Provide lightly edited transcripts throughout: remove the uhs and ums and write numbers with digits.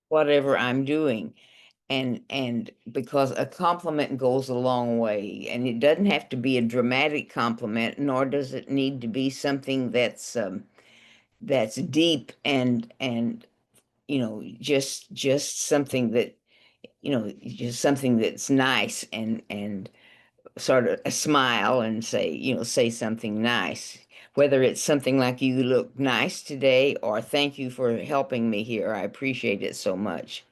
whatever I'm doing. And because a compliment goes a long way, and it doesn't have to be a dramatic compliment, nor does it need to be something that's deep and just something that just something that's nice and sort of a smile and say something nice. Whether it's something like you look nice today or thank you for helping me here, I appreciate it so much.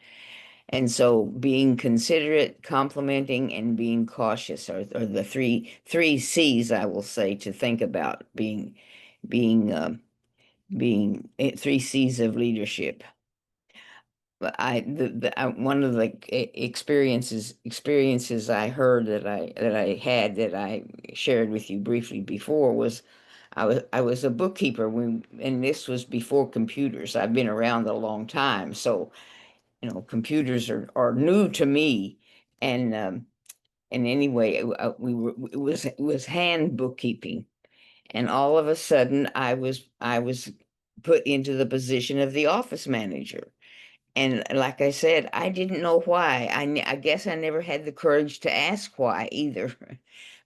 And so being considerate, complimenting, and being cautious are the three C's I will say to think about being being three C's of leadership. But one of the experiences I heard that I had that I shared with you briefly before was I was a bookkeeper and this was before computers. I've been around a long time, so computers are new to me, and anyway, it was hand bookkeeping, and all of a sudden I was put into the position of the office manager. And like I said, I didn't know why. I guess I never had the courage to ask why either.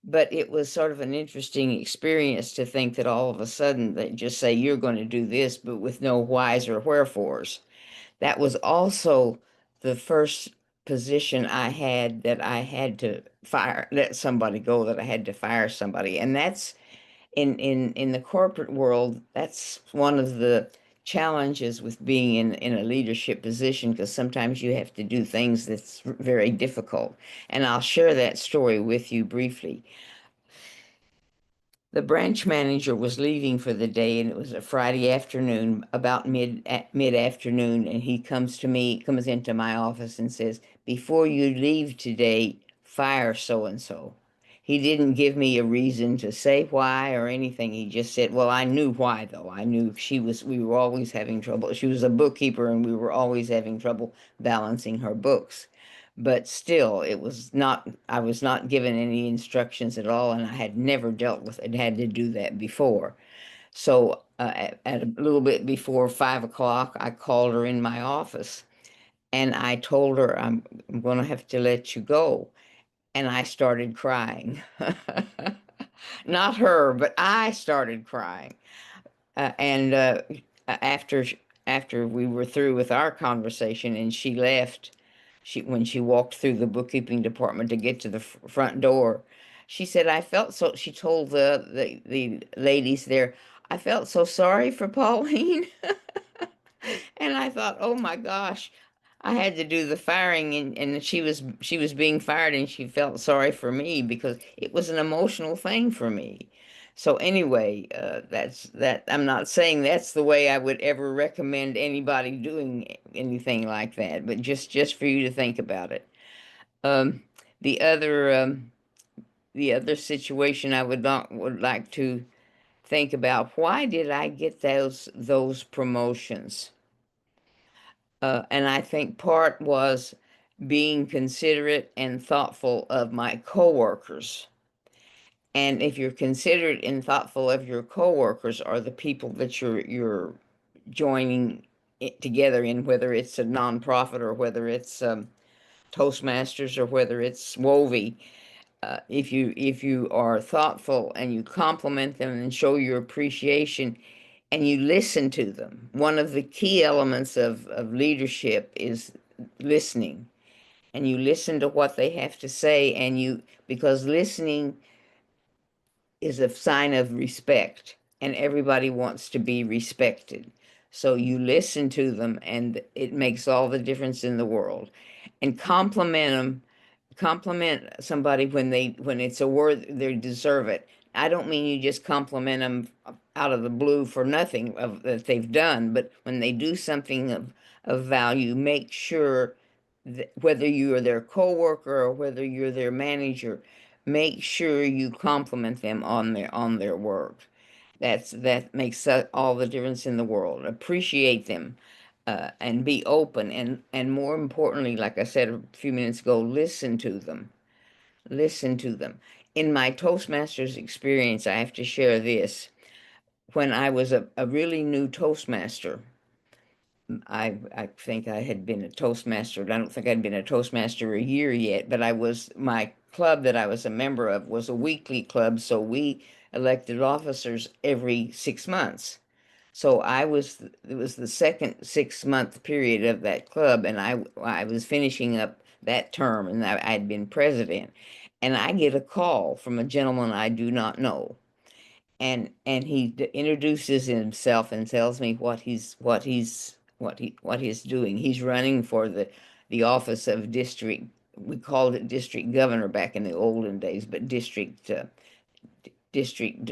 But it was sort of an interesting experience to think that all of a sudden they just say you're going to do this, but with no whys or wherefores. That was also the first position I had that I had to let somebody go, that I had to fire somebody. And that's in the corporate world, that's one of the challenges with being in a leadership position, because sometimes you have to do things that's very difficult. And I'll share that story with you briefly. The branch manager was leaving for the day, and it was a Friday afternoon, about mid afternoon, and he comes into my office and says, "Before you leave today, fire so and so." He didn't give me a reason to say why or anything. He just said, "Well, I knew why though. I knew we were always having trouble. She was a bookkeeper and we were always having trouble balancing her books." But still, I was not given any instructions at all, and I had never dealt with it, had to do that before. So at a little bit before 5 o'clock, I called her in my office and I told her, I'm going to have to let you go. And I started crying. Not her, but I started crying. And after after we were through with our conversation and she left, when she walked through the bookkeeping department to get to the front door, she said, "I felt so." She told the ladies there, "I felt so sorry for Pauline." And I thought, oh my gosh, I had to do the firing, and she was being fired and she felt sorry for me because it was an emotional thing for me. So anyway, that's that. I'm not saying that's the way I would ever recommend anybody doing anything like that, but just for you to think about it. Um, the other the other situation I would like to think about, why did I get those promotions? And I think part was being considerate and thoughtful of my coworkers. And if you're considerate and thoughtful of your coworkers, are the people that you're joining it together in, whether it's a nonprofit or whether it's Toastmasters or whether it's Wovie. If you are thoughtful and you compliment them and show your appreciation and you listen to them, one of the key elements of leadership is listening. And you listen to what they have to say, because listening is a sign of respect, and everybody wants to be respected. So you listen to them, and it makes all the difference in the world. And compliment somebody when it's a word they deserve it. I don't mean you just compliment them out of the blue for nothing that they've done, but when they do something of value, make sure that whether you are their coworker or whether you're their manager, make sure you compliment them on their work. That makes all the difference in the world. Appreciate them, and be open, and more importantly, like I said a few minutes ago, listen to them. Listen to them. In my Toastmasters experience, I have to share this. When I was a really new Toastmaster, I think I had been a Toastmaster. I don't think I'd been a Toastmaster a year yet, but I was my club that I was a member of was a weekly club, so we elected officers every 6 months. So it was the second 6 month period of that club, and I was finishing up that term, and I'd been president, and I get a call from a gentleman I do not know, and introduces himself and tells me what he's doing. He's running for the office of district. We called it district governor back in the olden days, but district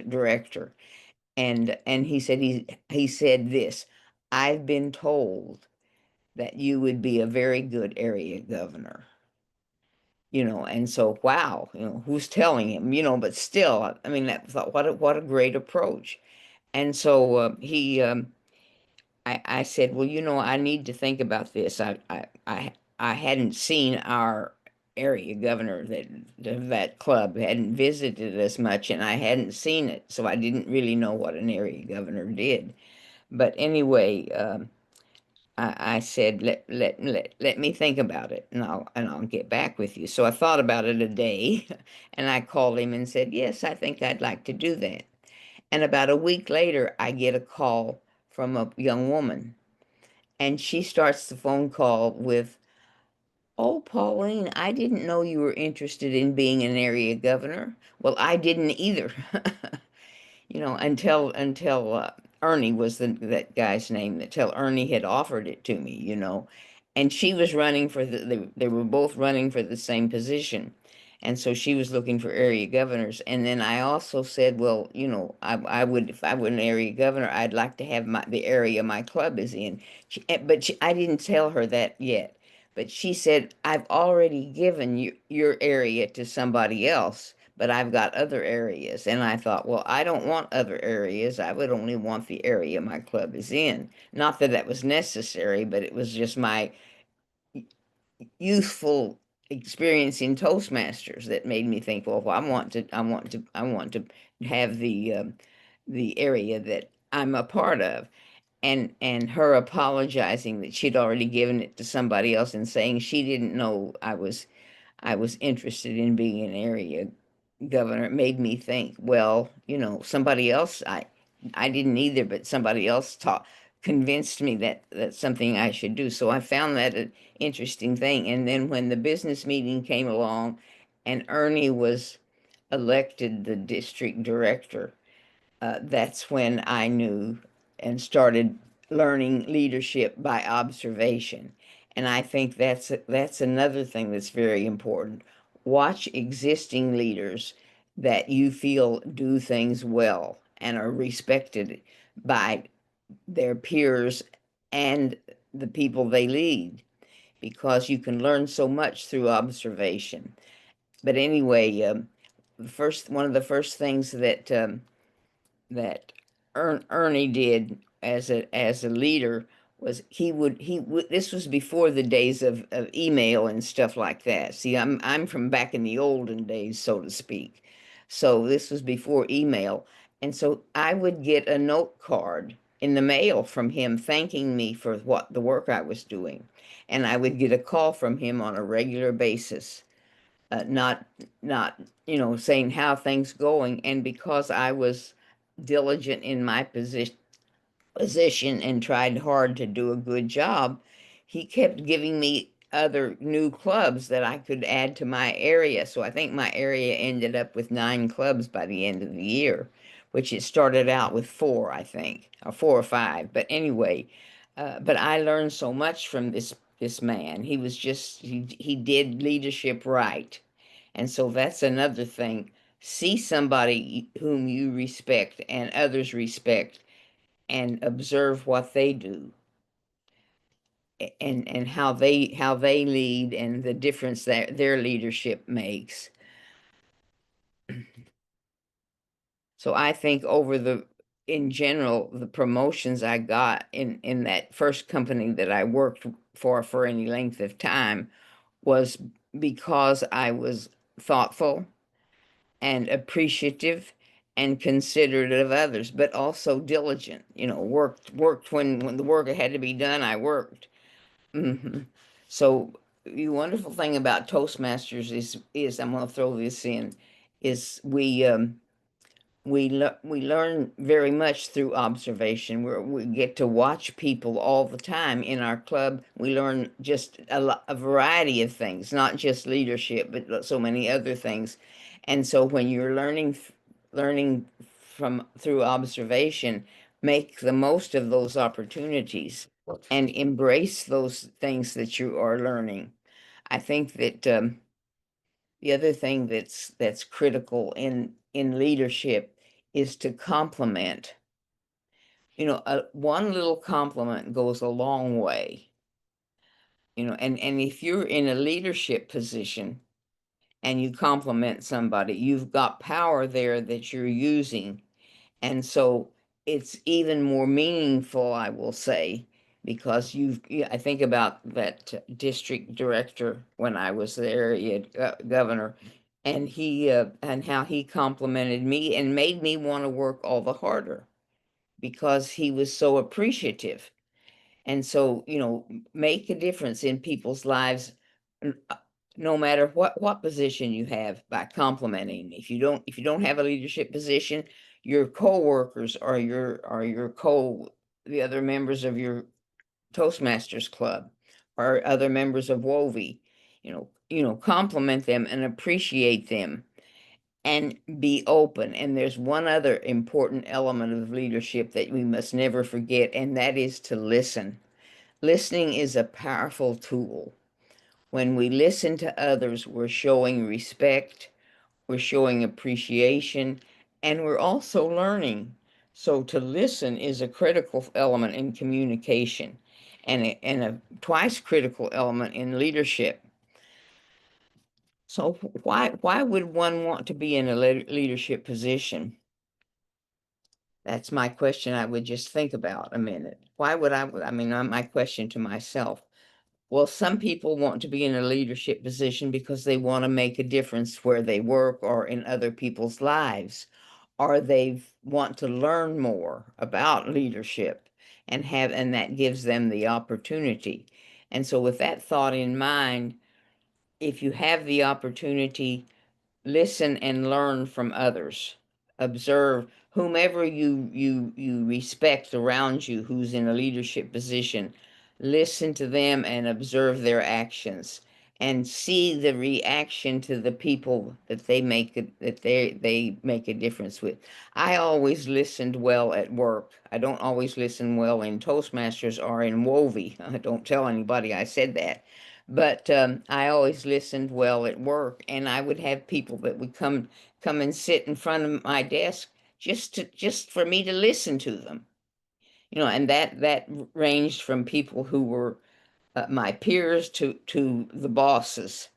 director. And he said this, I've been told that you would be a very good area governor. And so wow, who's telling him, but still, I mean, that thought, what a great approach. And so I said, well, I need to think about this. I hadn't seen our area governor that club hadn't visited us much, and I hadn't seen it, so I didn't really know what an area governor did. But anyway, I said, let me think about it, and I'll get back with you. So I thought about it a day, and I called him and said, yes, I think I'd like to do that. And about a week later, I get a call from a young woman, and she starts the phone call with, "Oh, Pauline, I didn't know you were interested in being an area governor." Well, I didn't either. Until Ernie was that guy's name, until Ernie had offered it to me. And she was running for they were both running for the same position. And so she was looking for area governors. And then I also said, well, I would, if I were an area governor, I'd like to have the area my club is in. I didn't tell her that yet. But she said, I've already given your area to somebody else, but I've got other areas. And I thought, well, I don't want other areas. I would only want the area my club is in. Not that that was necessary, but it was just my youthful experience in Toastmasters that made me think, well, I want to have the area that I'm a part of. And her apologizing that she'd already given it to somebody else and saying she didn't know I was interested in being an area governor. It made me think, well, somebody else, I didn't either, but somebody else convinced me that that's something I should do. So I found that an interesting thing. And then when the business meeting came along and Ernie was elected the district director, that's when I knew and started learning leadership by observation. And I think that's another thing that's very important. Watch existing leaders that you feel do things well and are respected by their peers and the people they lead, because you can learn so much through observation. But anyway, one of the first things that Ernie did as a leader was he would this was before the days of email and stuff like that. See, I'm from back in the olden days, so to speak. So this was before email. And so I would get a note card in the mail from him thanking me for what the work I was doing. And I would get a call from him on a regular basis, not saying how things going. And because I was diligent in my position and tried hard to do a good job, he kept giving me other new clubs that I could add to my area. So I think my area ended up with 9 clubs by the end of the year, which it started out with 4, I think, or 4 or 5. But anyway, but I learned so much from this man. He did leadership right. And so that's another thing. See somebody whom you respect and others respect and observe what they do, and how they lead and the difference that their leadership makes. So I think in general, the promotions I got in that first company that I worked for any length of time was because I was thoughtful and appreciative and considerate of others, but also diligent. Worked when the work had to be done. I worked. Hmm. So the wonderful thing about Toastmasters is I'm going to throw this in, is we learn very much through observation. We get to watch people all the time in our club. We learn just a variety of things, not just leadership, but so many other things. And so when you're learning from through observation, make the most of those opportunities and embrace those things that you are learning. I think that the other thing that's critical in leadership is to compliment. One little compliment goes a long way. And if you're in a leadership position and you compliment somebody, you've got power there that you're using. And so it's even more meaningful, I will say, because I think about that district director when I was there, governor, and and how he complimented me and made me want to work all the harder because he was so appreciative. And so, make a difference in people's lives, uh, no matter what position you have, by complimenting. If you don't have a leadership position, your coworkers or the other members of your Toastmasters club or other members of WOVI, compliment them and appreciate them and be open. And there's one other important element of leadership that we must never forget, and that is to listen. Listening is a powerful tool. When we listen to others, we're showing respect, we're showing appreciation, and we're also learning. So to listen is a critical element in communication and a twice critical element in leadership. So why would one want to be in a leadership position? That's my question I would just think about a minute. Why would I mean, my question to myself. Well, some people want to be in a leadership position because they want to make a difference where they work or in other people's lives, or they want to learn more about leadership and that gives them the opportunity. And so with that thought in mind, if you have the opportunity, listen and learn from others. Observe whomever you respect around you who's in a leadership position. Listen to them and observe their actions and see the reaction to the people that they make a difference with. I always listened well at work. I don't always listen well in Toastmasters or in WOVI. I don't tell anybody I said that. But I always listened well at work, and I would have people that would come and sit in front of my desk just for me to listen to them. And that ranged from people who were my peers to the bosses.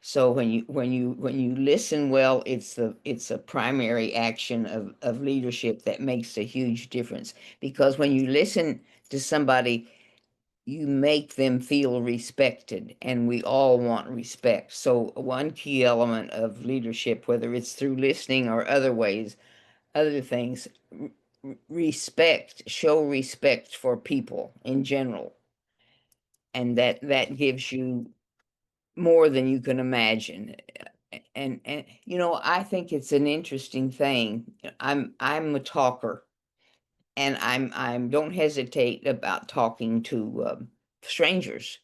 So when you listen well, it's a primary action of leadership that makes a huge difference. Because when you listen to somebody, you make them feel respected, and we all want respect. So one key element of leadership, whether it's through listening or other ways, other things, show respect for people in general, and that gives you more than you can imagine. And I think it's an interesting thing. I'm a talker, and I'm don't hesitate about talking to strangers.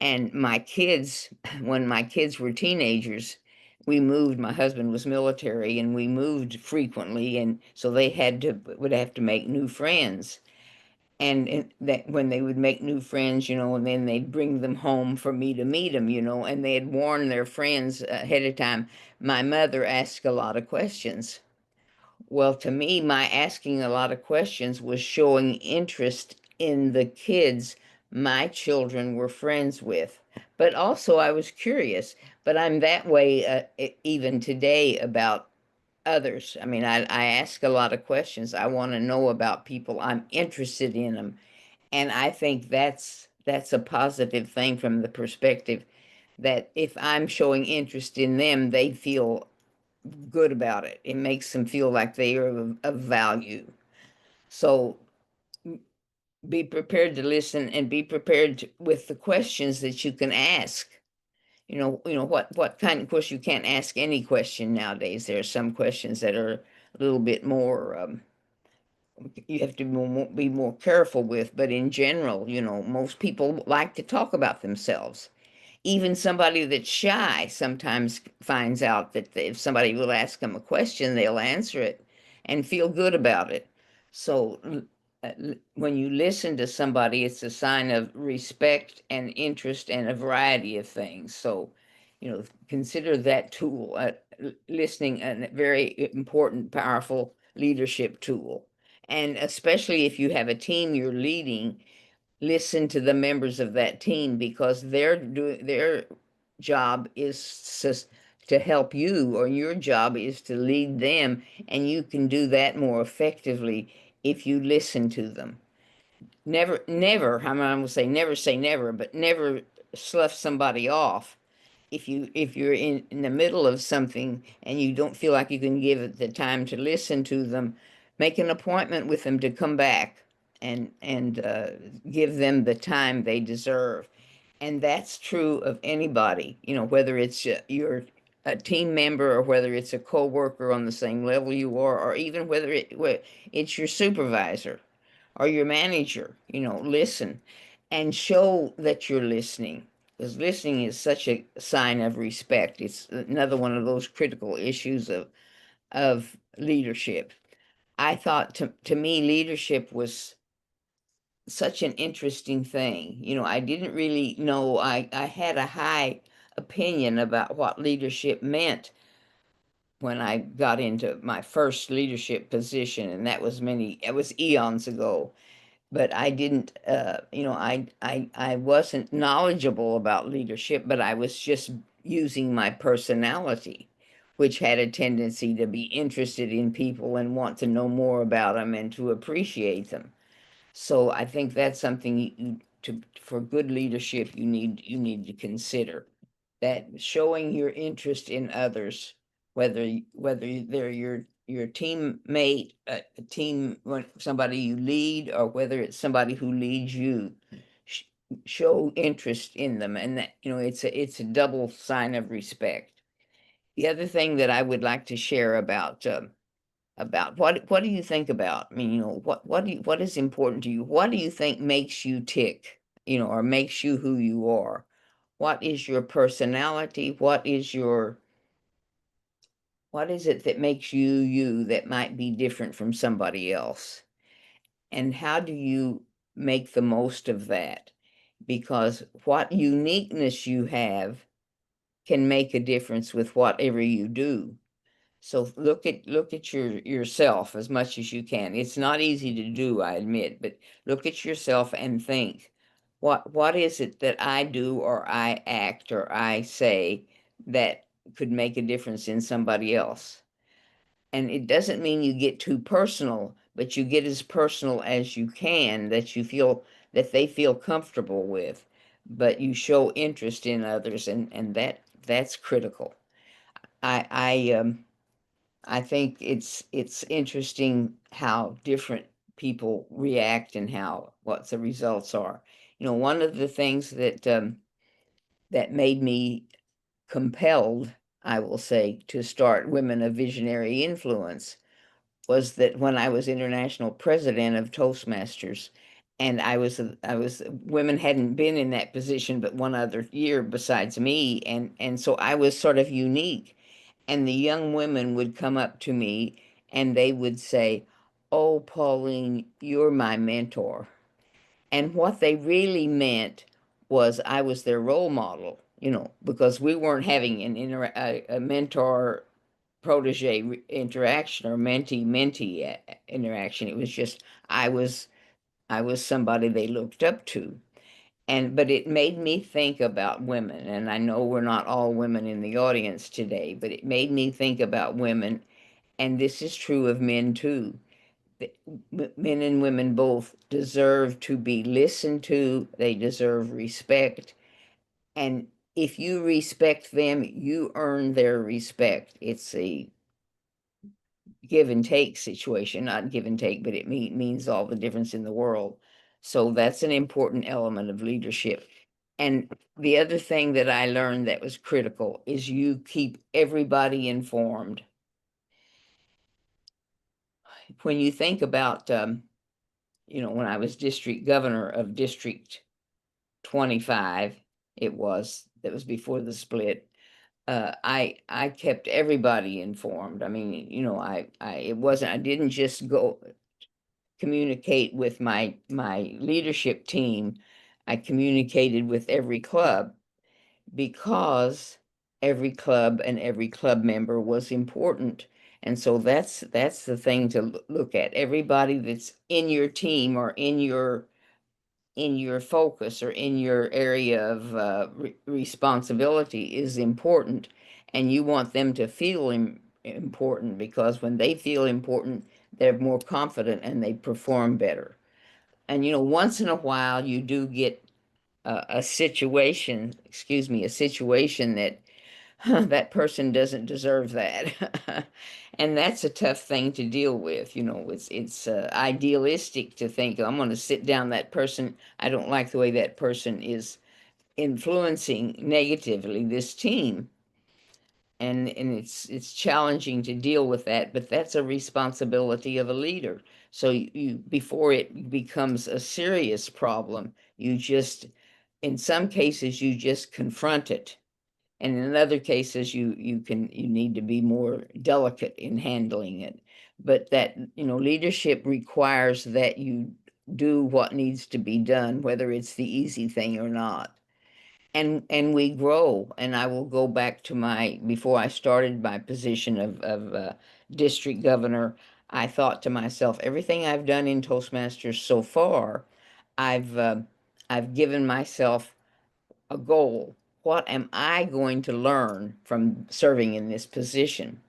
And my kids, when my kids were teenagers, we moved. My husband was military, and we moved frequently, and so they would have to make new friends. And that when they would make new friends, and then they'd bring them home for me to meet them, and they had warned their friends ahead of time. My mother asked a lot of questions. Well, to me, my asking a lot of questions was showing interest in the kids my children were friends with. But also, I was curious. But I'm that way even today about others. I mean, I ask a lot of questions. I want to know about people. I'm interested in them. And I think that's a positive thing from the perspective that if I'm showing interest in them, they feel good about it. It makes them feel like they are of value. So be prepared to listen and be prepared with the questions that you can ask. What kind of, course, you can't ask any question nowadays. There are some questions that are a little bit more, you have to be more careful with, but in general, most people like to talk about themselves. Even somebody that's shy sometimes finds out that if somebody will ask them a question, they'll answer it and feel good about it. So when you listen to somebody, it's a sign of respect and interest and a variety of things. So, consider that tool, listening, a very important, powerful leadership tool. And especially if you have a team you're leading, listen to the members of that team because their job is to help you, or your job is to lead them, and you can do that more effectively if you listen to them. Never, I'm gonna say never, but never slough somebody off. If you're in the middle of something and you don't feel like you can give it the time to listen to them, make an appointment with them to come back and give them the time they deserve. And that's true of anybody, whether it's you're a team member or whether it's a coworker on the same level you are, or even whether it's your supervisor or your manager. Listen and show that you're listening, because listening is such a sign of respect. It's another one of those critical issues of leadership. I thought, to me, leadership was such an interesting thing. I didn't really know, I had a high opinion about what leadership meant when I got into my first leadership position, and it was eons ago. But I didn't, I wasn't knowledgeable about leadership, but I was just using my personality, which had a tendency to be interested in people and want to know more about them and to appreciate them. So I think that's something for good leadership, you need to consider that showing your interest in others, whether they're your teammate, a team, somebody you lead, or whether it's somebody who leads you, sh- show interest in them, and that it's a double sign of respect. The other thing that I would like to share about what do you think about? I mean, what is important to you? What do you think makes you tick, or makes you who you are? What is your personality? What is it that makes you you that might be different from somebody else? And how do you make the most of that? Because what uniqueness you have can make a difference with whatever you do. So look at yourself as much as you can. It's not easy to do, I admit, but look at yourself and think, what is it that I do or I act or I say that could make a difference in somebody else? And it doesn't mean you get too personal, but you get as personal as you can, that they feel comfortable with, but you show interest in others, and that's critical. I I think it's interesting how different people react and what the results are. One of the things that made me compelled, I will say, to start Women of Visionary Influence was that when I was international president of Toastmasters, and women hadn't been in that position but one other year besides me, and so I was sort of unique. And the young women would come up to me and they would say, "Oh, Pauline, you're my mentor." And what they really meant was I was their role model, because we weren't having a mentor protege interaction or mentee interaction. It was just I was somebody they looked up to. But it made me think about women, and I know we're not all women in the audience today, but it made me think about women, and this is true of men too. Men and women both deserve to be listened to, they deserve respect, and if you respect them, you earn their respect. It's a give and take situation, not give and take, but it means all the difference in the world. So that's an important element of leadership. And the other thing that I learned that was critical is you keep everybody informed. When you think about, when I was district governor of District 25, that was before the split. I kept everybody informed. I mean, I didn't just go communicate with my leadership team. I communicated with every club because every club and every club member was important. And so that's the thing to look at. Everybody that's in your team or in your focus or in your area of responsibility is important, and you want them to feel important, because when they feel important, they're more confident and they perform better. And once in a while, you do get a situation, excuse me, a situation that that person doesn't deserve that. And that's a tough thing to deal with. It's idealistic to think I'm going to sit down that person. I don't like the way that person is influencing negatively this team. And it's challenging to deal with that, but that's a responsibility of a leader. So you before it becomes a serious problem, you just in some cases you just confront it, and in other cases you need to be more delicate in handling it. But that leadership requires that you do what needs to be done, whether it's the easy thing or not. And we grow. And I will go back to my before I started my position of district governor. I thought to myself, everything I've done in Toastmasters so far, I've uh, I've given myself a goal. What am I going to learn from serving in this position?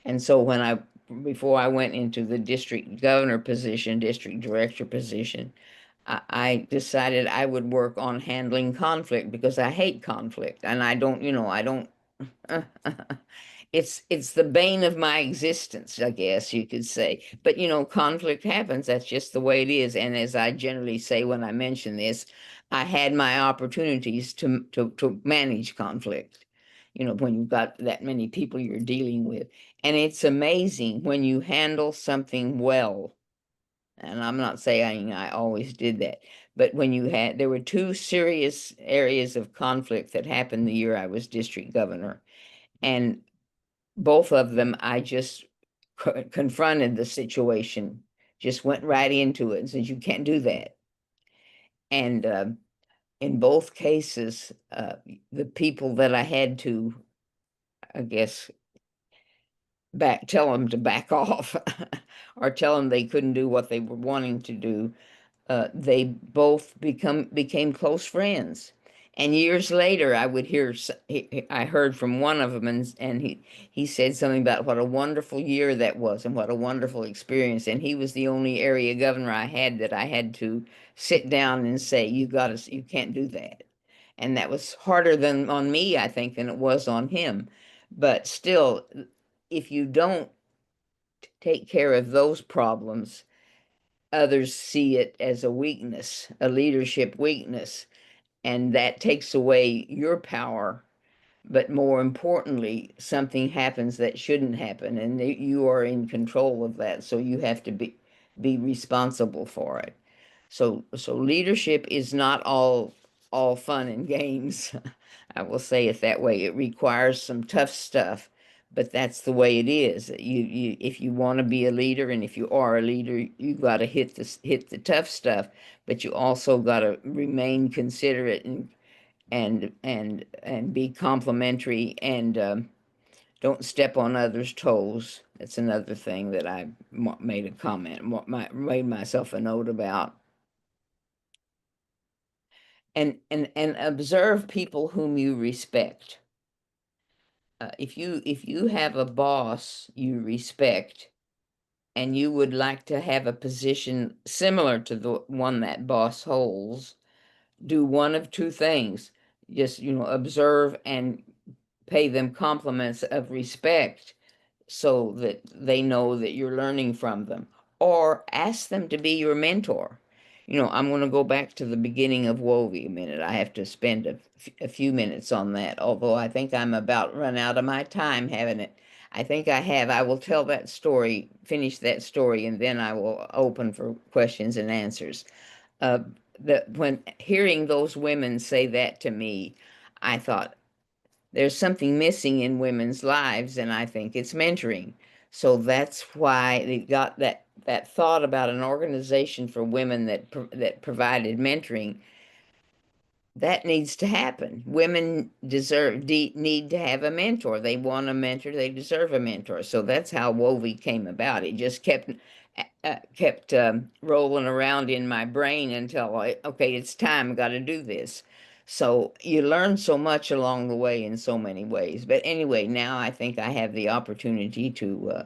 And so before I went into the district governor position, district director position, I decided I would work on handling conflict, because I hate conflict, and I don't. It's the bane of my existence, I guess you could say. But conflict happens. That's just the way it is. And as I generally say when I mention this, I had my opportunities to manage conflict. When you've got that many people you're dealing with, and it's amazing when you handle something well. And I'm not saying I always did that, but there were two serious areas of conflict that happened the year I was district governor, and both of them I just confronted the situation, just went right into it and said, "You can't do that." And in both cases, the people that I had to, I guess, tell them to back off, or tell them they couldn't do what they were wanting to do, they both became close friends. And years later, I heard from one of them, and he said something about what a wonderful year that was and what a wonderful experience. And he was the only area governor I had that I had to sit down and say, you can't do that. And that was harder than on me, I think, than it was on him. But still, if you don't take care of those problems, others see it as a weakness, a leadership weakness, and that takes away your power. But more importantly, something happens that shouldn't happen, and you are in control of that, so you have to be responsible for it. So leadership is not all fun and games. I will say it that way. It requires some tough stuff, but that's the way it is. You if you want to be a leader, and if you are a leader, you got to hit the tough stuff, but you also got to remain considerate and be complimentary, and don't step on others' toes. That's another thing that I made a comment, made myself a note about. And observe people whom you respect. If you have a boss you respect, and you would like to have a position similar to the one that boss holds, do one of two things. Just observe and pay them compliments of respect. so that they know that you're learning from them, or ask them to be your mentor. I'm going to go back to the beginning of Wovie a minute. I have to spend a few minutes on that, although I think I'm about run out of my time having it. I think I have. I will tell that story, finish that story, and then I will open for questions and answers. Uh, when hearing those women say that to me, I thought, there's something missing in women's lives, and I think it's mentoring. So that's why they got that thought about an organization for women that provided mentoring. That needs to happen. Women need to have a mentor. They want a mentor. They deserve a mentor. So that's how Wovie came about. It just kept rolling around in my brain until okay, it's time. I got to do this. So you learn so much along the way in so many ways. But anyway, now I think I have the opportunity to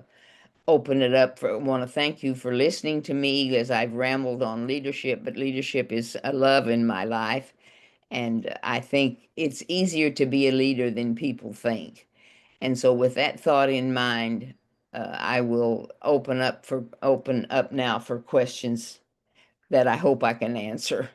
open it up. For want to thank you for listening to me as I've rambled on leadership. But leadership is a love in my life, and I think it's easier to be a leader than people think. And so, with that thought in mind, I will open up now for questions that I hope I can answer.